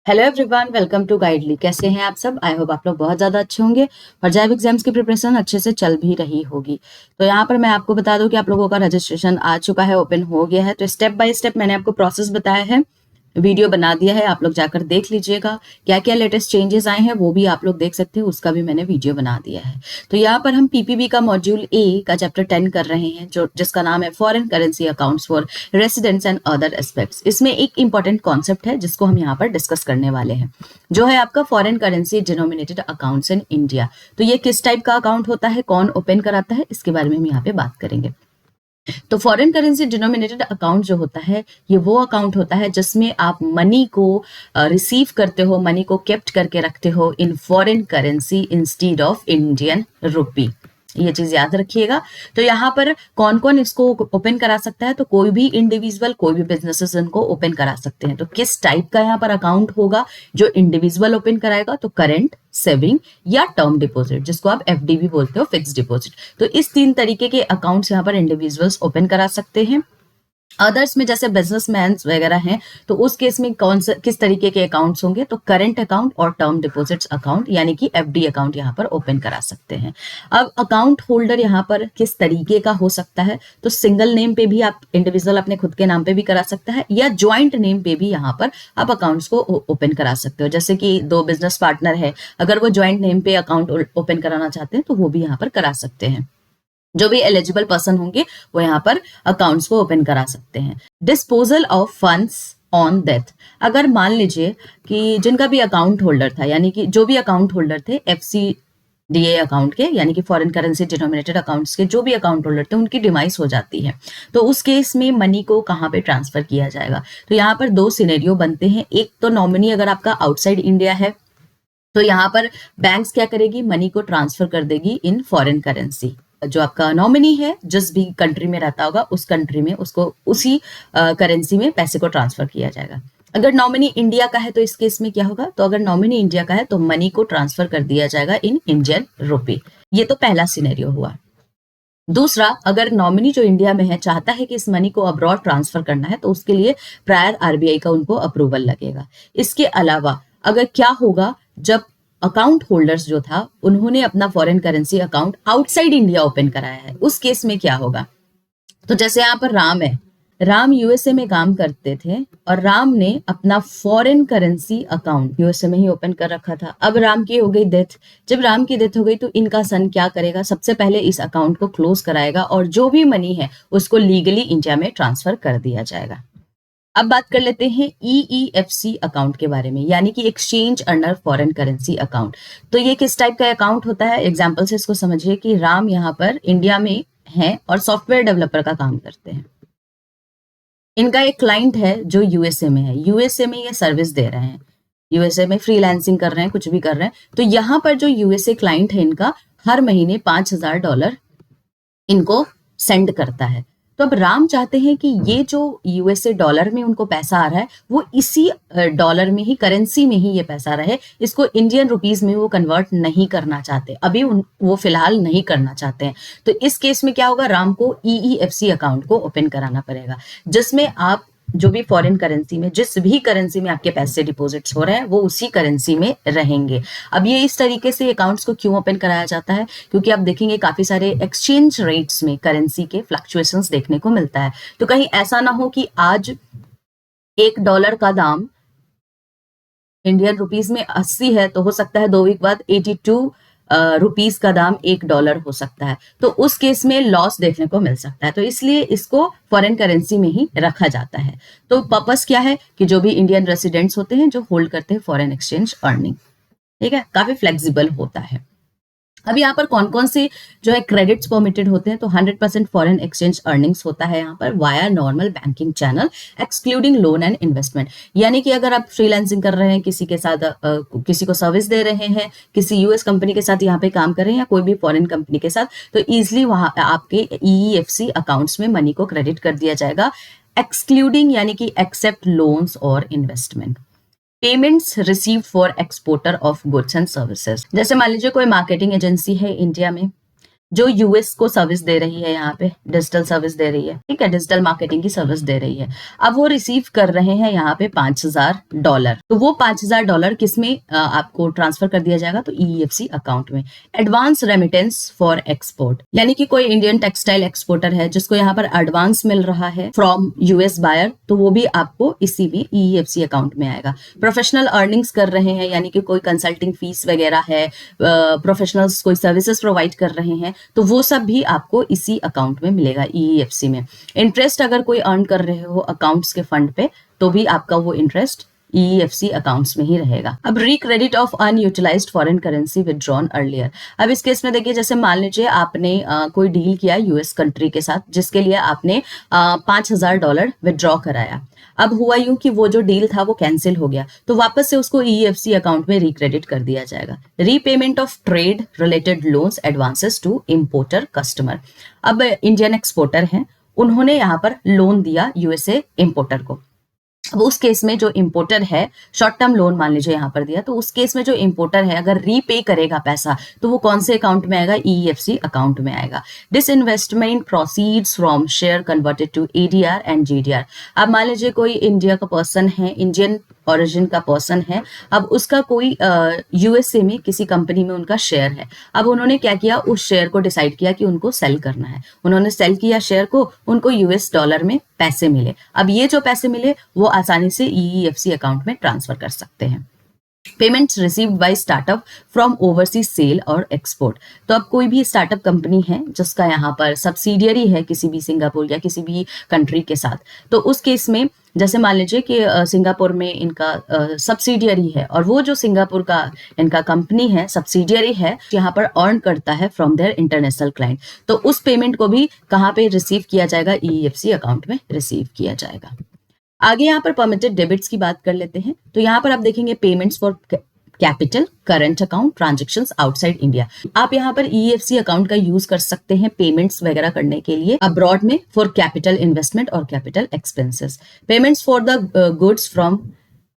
Hello everyone, welcome to Guidely. कैसे हैं आप सब? आई होप आप लोग बहुत ज़्यादा अच्छे होंगे और जैब एग्जाम्स की प्रिपरेशन अच्छे से चल भी रही होगी। तो यहाँ पर मैं आपको बता दूं कि आप लोगों का रजिस्ट्रेशन आ चुका है, ओपन हो गया है। तो स्टेप बाय स्टेप मैंने आपको प्रोसेस बताया है, वीडियो बना दिया है, आप लोग जाकर देख लीजिएगा। क्या क्या लेटेस्ट चेंजेस आए हैं वो भी आप लोग देख सकते हैं, उसका भी मैंने वीडियो बना दिया है। तो यहाँ पर हम पीपीबी का मॉड्यूल ए का चैप्टर 10 कर रहे हैं, जो जिसका नाम है foreign currency accounts for residents and other aspects. इसमें एक इंपॉर्टेंट कॉन्सेप्ट है जिसको हम यहाँ पर डिस्कस करने वाले हैं, जो है आपका foreign currency denominated accounts in India. तो ये किस टाइप का अकाउंट होता है, कौन ओपन कराता है, इसके बारे में हम यहाँ पे बात करेंगे। तो फॉरेन करेंसी डिनोमिनेटेड अकाउंट जो होता है, ये वो अकाउंट होता है जिसमें आप मनी को रिसीव करते हो, मनी को केप्ट करके रखते हो in foreign currency instead of Indian rupee. ये चीज याद रखिएगा। तो यहाँ पर कौन कौन इसको ओपन करा सकता है? तो कोई भी इंडिविजुअल, कोई भी बिजनेसेस इनको ओपन करा सकते हैं। तो किस टाइप का यहाँ पर अकाउंट होगा जो इंडिविजुअल ओपन कराएगा? तो करेंट, सेविंग या टर्म डिपॉजिट, जिसको आप एफडी भी बोलते हो, फिक्स डिपॉजिट। तो इस तीन तरीके के अकाउंट्स यहाँ पर इंडिविजुअल्स ओपन करा सकते हैं। अदर्स में जैसे बिजनेसमैन वगैरह हैं, तो उस केस में कौन से किस तरीके के अकाउंट्स होंगे? तो करंट अकाउंट और टर्म डिपॉजिट्स अकाउंट यानी कि एफडी अकाउंट यहाँ पर ओपन करा सकते हैं। अब अकाउंट होल्डर यहाँ पर किस तरीके का हो सकता है? तो सिंगल नेम पे भी आप इंडिविजुअल अपने खुद के नाम पे भी करा सकता है, या ज्वाइंट नेम पे भी यहाँ पर आप अकाउंट्स को ओपन करा सकते हो। जैसे कि दो बिजनेस पार्टनर है, अगर वो ज्वाइंट नेम पे अकाउंट ओपन कराना चाहते हैं तो वो भी यहाँ पर करा सकते हैं। जो भी एलिजिबल पर्सन होंगे वो यहाँ पर अकाउंट्स को ओपन करा सकते हैं। Disposal of funds on death, अगर मान लीजिए कि जिनका भी अकाउंट होल्डर था, यानी कि जो भी अकाउंट होल्डर थे एफसीडीए अकाउंट के, यानी कि फॉरेन करेंसी डिनोमिनेटेड अकाउंट्स के जो भी अकाउंट होल्डर थे, उनकी डिमाइस हो जाती है, तो उस केस में मनी को कहाँ पे ट्रांसफर किया जाएगा? तो यहाँ पर दो सिनेरियो बनते हैं। एक तो नॉमिनी अगर आपका आउटसाइड इंडिया है, तो यहाँ पर बैंक्स क्या करेगी? मनी को ट्रांसफर कर देगी इन फॉरेन करेंसी। जो आपका नॉमिनी है, जिस भी कंट्री में रहता होगा, उस कंट्री में उसको उसी करेंसी में पैसे को ट्रांसफर किया जाएगा। अगर नॉमिनी इंडिया का है तो इस केस में क्या होगा? तो अगर नॉमिनी इंडिया का है तो मनी को ट्रांसफर कर दिया जाएगा इन इंडियन रुपी। ये तो पहला सिनेरियो हुआ। दूसरा, अगर नॉमिनी जो इंडिया में है चाहता है कि इस मनी को अब्रॉड ट्रांसफर करना है, तो उसके लिए प्रायर आरबीआई का उनको अप्रूवल लगेगा। इसके अलावा अगर क्या होगा, जब अकाउंट होल्डर्स जो था उन्होंने अपना foreign currency account outside India open कराया है, उस केस में क्या होगा? तो जैसे यहाँ पर राम है, राम यूएसए में काम करते थे और राम ने अपना फॉरेन करेंसी अकाउंट यूएसए में ही ओपन कर रखा था। अब राम की हो गई डेथ। जब राम की डेथ हो गई तो इनका सन क्या करेगा? सबसे पहले इस अकाउंट को क्लोज कराएगा और जो भी मनी है उसको लीगली इंडिया में ट्रांसफर कर दिया जाएगा। अब बात कर लेते हैं ईईएफसी अकाउंट के बारे में, यानी कि exchange earner foreign currency account. तो ये किस टाइप का अकाउंट होता है? एग्जाम्पल से इसको समझिए कि राम यहाँ पर इंडिया में हैं और सॉफ्टवेयर डेवलपर का काम करते हैं। इनका एक क्लाइंट है जो यूएसए में है, यूएसए में ये सर्विस दे रहे हैं, यूएसए में फ्रीलांसिंग कर रहे हैं, कुछ भी कर रहे हैं। तो यहाँ पर जो यूएसए क्लाइंट है इनका हर महीने $5,000 इनको सेंड करता है। तो अब राम चाहते हैं कि ये जो यूएसए डॉलर में उनको पैसा आ रहा है वो इसी डॉलर में ही, करेंसी में ही ये पैसा रहे, इसको इंडियन रुपीज में वो कन्वर्ट नहीं करना चाहते, अभी वो फिलहाल नहीं करना चाहते हैं। तो इस केस में क्या होगा? राम को ईईएफसी अकाउंट को ओपन कराना पड़ेगा, जिसमें आप जो भी फॉरेन करेंसी में, जिस भी करेंसी में आपके पैसे डिपॉजिट्स हो रहे हैं वो उसी करेंसी में रहेंगे। अब ये इस तरीके से अकाउंट्स को क्यों ओपन कराया जाता है? क्योंकि आप देखेंगे काफी सारे एक्सचेंज रेट्स में करेंसी के फ्लक्चुएशंस देखने को मिलता है। तो कहीं ऐसा ना हो कि आज $1 का दाम इंडियन रुपीज में 80 है, तो हो सकता है 2 वीक बाद 82 रुपीज का दाम $1 हो सकता है, तो उस केस में लॉस देखने को मिल सकता है। तो इसलिए इसको फॉरेन करेंसी में ही रखा जाता है। तो पर्पस क्या है कि जो भी इंडियन रेसिडेंट्स होते हैं जो होल्ड करते हैं फॉरेन एक्सचेंज अर्निंग, ठीक है, काफी फ्लेक्सिबल होता है। अब यहाँ पर कौन कौन से जो है क्रेडिट्स परमिटेड होते हैं? तो 100% फॉरेन एक्सचेंज अर्निंग्स होता है यहाँ पर via normal banking channel, excluding loan and investment. यानी कि अगर आप फ्रीलांसिंग कर रहे हैं, किसी के साथ किसी को सर्विस दे रहे हैं, किसी यूएस कंपनी के साथ यहाँ पे काम कर रहे हैं या कोई भी फॉरेन कंपनी के साथ, तो ईजिली वहां आपके ईईएफसी अकाउंट्स में मनी को क्रेडिट कर दिया जाएगा, एक्सक्लूडिंग यानी कि एक्सेप्ट लोन्स और investment. Payments receive for exporter of goods and services, जैसे मान लीजिए कोई मार्केटिंग एजेंसी है इंडिया में, जो यूएस को सर्विस दे रही है, यहाँ पे डिजिटल सर्विस दे रही है, ठीक है, डिजिटल मार्केटिंग की सर्विस दे रही है। अब वो रिसीव कर रहे हैं यहाँ पे $5,000। तो वो $5,000 किसमें आपको ट्रांसफर कर दिया जाएगा, तो ईईएफसी अकाउंट में। एडवांस रेमिटेंस फॉर एक्सपोर्ट, यानी कि कोई इंडियन टेक्सटाइल एक्सपोर्टर है जिसको यहाँ पर एडवांस मिल रहा है फ्रॉम यूएस बायर, तो वो भी आपको इसी में ईईएफसी अकाउंट में आएगा। प्रोफेशनल अर्निंग्स कर रहे हैं, यानी कि कोई कंसल्टिंग फीस वगैरह है, प्रोफेशनल्स कोई सर्विसेज प्रोवाइड कर रहे हैं, तो वो सब भी आपको इसी अकाउंट में मिलेगा, ईईएफसी में। इंटरेस्ट अगर कोई अर्न कर रहे हो अकाउंट्स के फंड पे, तो भी आपका वो इंटरेस्ट ईईएफसी अकाउंट्स में ही रहेगा। अब recredit of unutilised foreign currency withdrawn earlier. अब इस केस में देखिए, जैसे मान लीजिए आपने कोई डील किया यूएस कंट्री के साथ, जिसके लिए आपने $5,000 विदड्रॉ कराया। अब हुआ यूं कि वो जो डील था वो कैंसिल हो गया, तो वापस से उसको ईईएफसी अकाउंट में रिक्रेडिट कर दिया जाएगा। Repayment of trade related loans advances to importer customer. अब इंडियन एक्सपोर्टर हैं, उन्होंने यहाँ पर लोन दिया यूएसए इंपोर्टर को। अब उस केस में जो इंपोर्टर है, शॉर्ट टर्म लोन मान लीजिए यहाँ पर दिया, तो उस केस में जो इंपोर्टर है अगर रीपे करेगा पैसा, तो वो कौन से अकाउंट में आएगा, ईईएफसी अकाउंट में आएगा। Disinvestment proceeds from share converted to ADR and GDR. अब मान लीजिए कोई इंडिया का पर्सन है, इंडियन ओरिजिन का पर्सन है, अब उसका कोई यूएसए में किसी कंपनी में उनका शेयर है। अब उन्होंने क्या किया, उस शेयर को डिसाइड किया कि उनको सेल करना है, उन्होंने सेल किया शेयर को, उनको यूएस डॉलर में पैसे मिले। अब ये जो पैसे मिले वो आसानी से ईईएफसी अकाउंट में ट्रांसफर कर सकते हैं। Payments received by startup from overseas sale और एक्सपोर्ट। तो अब कोई भी स्टार्टअप कंपनी है जिसका यहाँ पर सब्सिडियरी है किसी भी सिंगापुर या किसी भी कंट्री के साथ, तो उस केस में जैसे मान लीजिए कि सिंगापुर में इनका सब्सिडियरी है, और वो जो सिंगापुर का इनका कंपनी है, सब्सिडियरी है, यहाँ पर अर्न करता है फ्रॉम देयर इंटरनेशनल क्लाइंट, तो उस पेमेंट को भी कहाँ पे रिसीव किया जाएगा, ईईएफसी अकाउंट में रिसीव किया जाएगा। आगे यहाँ पर परमिटेड डेबिट्स की बात कर लेते हैं। तो यहाँ पर आप देखेंगे payments for capital, current account, transactions outside India. आप यहाँ पर ईएफसी अकाउंट का यूज कर सकते हैं पेमेंट्स वगैरह करने के लिए अब्रॉड में, फॉर कैपिटल इन्वेस्टमेंट और capital expenses. Payments for the goods from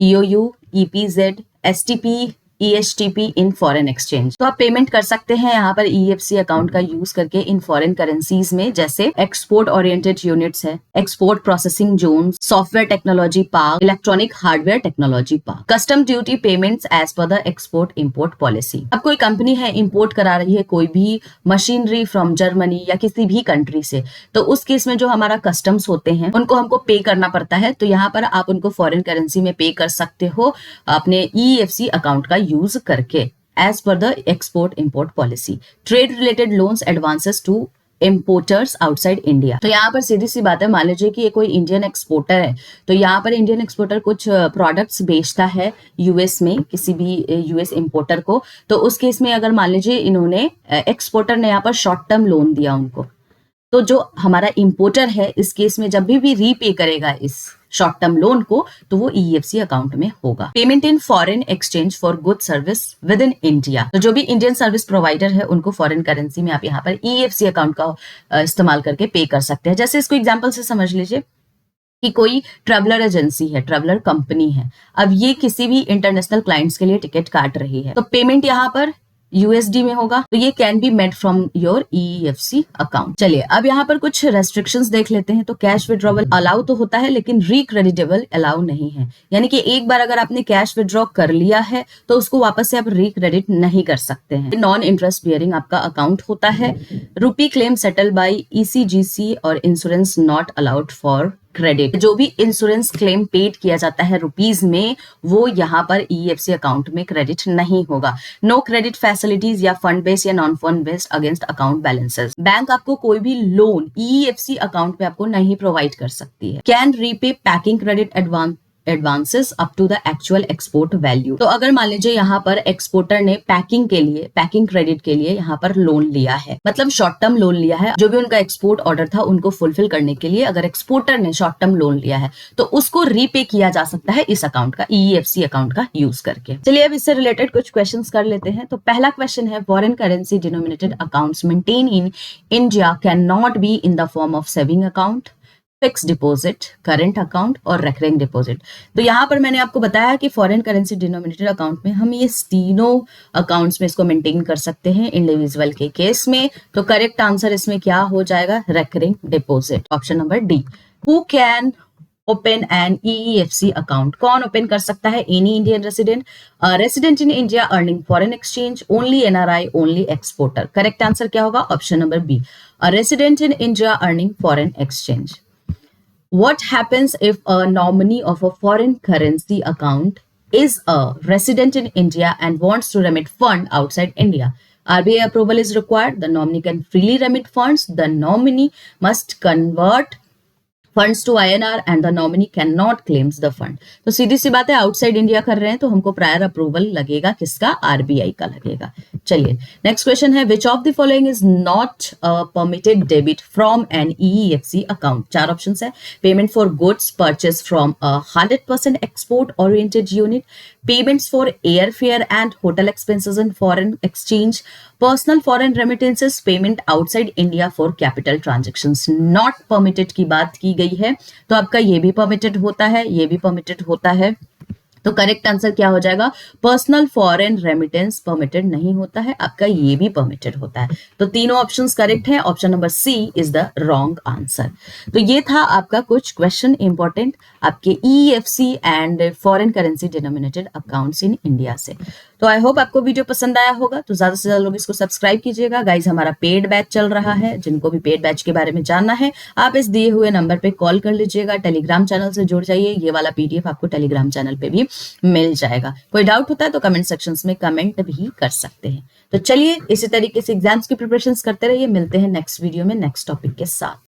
EOU, EPZ, STP, ESTP in foreign exchange. तो आप पेमेंट कर सकते हैं यहाँ पर ईएफसी अकाउंट का यूज करके इन फॉरेन करेंसीज में, जैसे एक्सपोर्ट ओरिएंटेड यूनिट्स है, export processing zone, software technology park, electronic hardware technology park. Custom duty payments as per the export import policy. अब कोई कंपनी है इंपोर्ट करा रही है कोई भी मशीनरी फ्रॉम जर्मनी या किसी भी कंट्री से, तो उस केस में जो हमारा कस्टम्स होते हैं उनको हमको पे करना पड़ता है, तो यहाँ पर आप उनको फॉरेन करेंसी में पे कर सकते हो अपने ईएफसी अकाउंट का यूज करके, as per the export import policy. Trade related loans advances to importers outside India. तो यहाँ पर सीधी सी बात है, मान लीजिए कि ये कोई इंडियन एक्सपोर्टर है, तो यहाँ पर इंडियन एक्सपोर्टर कुछ प्रोडक्ट्स बेचता है यूएस में किसी भी यूएस इंपोर्टर को, तो उस केस में अगर मान लीजिए इन्होंने एक्सपोर्टर ने यहाँ पर शॉर्ट टर्म लोन दिया उनको, तो जो हमारा इंपोर्टर है इस केस में जब भी रीपे करेगा इस शॉर्ट टर्म लोन को, तो वो ईएफसी अकाउंट में होगा। Payment in foreign exchange for good service with in India. तो जो भी इंडियन सर्विस प्रोवाइडर है उनको फॉरेन करेंसी में आप यहाँ पर ईएफसी अकाउंट का इस्तेमाल करके पे कर सकते हैं। जैसे इसको एग्जांपल से समझ लीजिए कि कोई ट्रैवलर एजेंसी है, ट्रैवलर कंपनी है, अब ये किसी भी इंटरनेशनल क्लाइंट्स के लिए टिकट काट रही है, तो पेमेंट यहाँ पर यूएसडी में होगा, तो ये can be made from your EFC account. चलिए अब यहाँ पर कुछ रेस्ट्रिक्शंस देख लेते हैं। तो कैश विड्रॉवल अलाउ तो होता है, लेकिन रिक्रेडिटेबल अलाउ नहीं है, यानी कि एक बार अगर आपने कैश विड्रॉ कर लिया है तो उसको वापस से आप रिक्रेडिट नहीं कर सकते हैं। नॉन इंटरेस्ट बियरिंग आपका अकाउंट होता है। रुपी क्लेम सेटल बाय ईसीजीसी और insurance not allowed for credit. जो भी इंश्योरेंस क्लेम पेड किया जाता है रुपीज में, वो यहाँ पर ईएफसी अकाउंट में क्रेडिट नहीं होगा। नो क्रेडिट फैसिलिटीज या फंड बेस्ड या non fund based against account balances. Bank आपको कोई भी लोन ईएफसी अकाउंट में आपको नहीं प्रोवाइड कर सकती है। Can repay packing credit advances up to the actual export value. तो अगर मान लीजिए यहाँ पर एक्सपोर्टर ने पैकिंग के लिए, पैकिंग क्रेडिट के लिए यहाँ पर लोन लिया है, मतलब शॉर्ट टर्म लोन लिया है, जो भी उनका एक्सपोर्ट ऑर्डर था उनको फुलफिल करने के लिए अगर एक्सपोर्टर ने शॉर्ट टर्म लोन लिया है, तो उसको रीपे किया जा सकता है इस अकाउंट का, ईएफसी अकाउंट का यूज करके। चलिए अब इससे रिलेटेड कुछ क्वेश्चंस कर लेते हैं। तो पहला क्वेश्चन है, foreign currency denominated accounts maintain in India can not be in the form of saving account. Fix deposit, current account और रेकरिंग डिपॉजिट। तो यहाँ पर मैंने आपको बताया कि फॉरेन करेंसी डिनोमिनेटेड अकाउंट में हम ये तीनों अकाउंट्स में इसको मेंटेन कर सकते हैं इंडिविजुअल के केस में। तो करेक्ट आंसर इसमें क्या हो जाएगा, recurring deposit, option number D. Who can open an EEFC account, कौन ओपन कर सकता है, any Indian resident, resident in India earning foreign exchange, only NRI, only exporter. Correct answer क्या होगा, option number B, resident in India earning foreign exchange. What happens if a nominee of a foreign currency account is a resident in India and wants to remit fund outside India? RBI approval is required. The nominee can freely remit funds. The nominee must convert funds to INR and the nominee can not claims the fund. तो सीधी सी बात है, outside India कर रहे हैं तो हमको prior approval लगेगा, किसका, RBI का लगेगा। चलिए नेक्स्ट क्वेश्चन है, which of the following is not permitted debit from an EEFC account. चार ऑप्शंस है, payment for goods purchase from 100% export oriented unit, payments for air fare and hotel expenses in foreign exchange, personal foreign remittances, payment outside India for capital transactions. Not permitted की बात की गई है, तो आपका ये भी परमिटेड होता है, ये भी परमिटेड होता है। तो करेक्ट आंसर क्या हो जाएगा, पर्सनल फॉरेन रेमिटेंस परमिटेड नहीं होता है, आपका ये भी परमिटेड होता है। तो तीनों ऑप्शंस करेक्ट है, option number C is the wrong answer. तो ये था आपका कुछ क्वेश्चन इंपॉर्टेंट आपके EEFC and foreign currency denominated accounts in India से। तो आई होप आपको वीडियो पसंद आया होगा, तो ज्यादा से ज्यादा लोग इसको सब्सक्राइब कीजिएगा। गाइज हमारा पेड बैच चल रहा है, जिनको भी पेड बैच के बारे में जानना है आप इस दिए हुए नंबर पे कॉल कर लीजिएगा, टेलीग्राम चैनल से जुड़ जाइए, ये वाला PDF आपको टेलीग्राम चैनल पे भी मिल जाएगा। कोई डाउट होता है तो कमेंट सेक्शंस में कमेंट भी कर सकते हैं। तो चलिए इसी तरीके से एग्जाम्स की प्रिपरेशंस करते रहिए, मिलते हैं नेक्स्ट वीडियो में नेक्स्ट टॉपिक के साथ।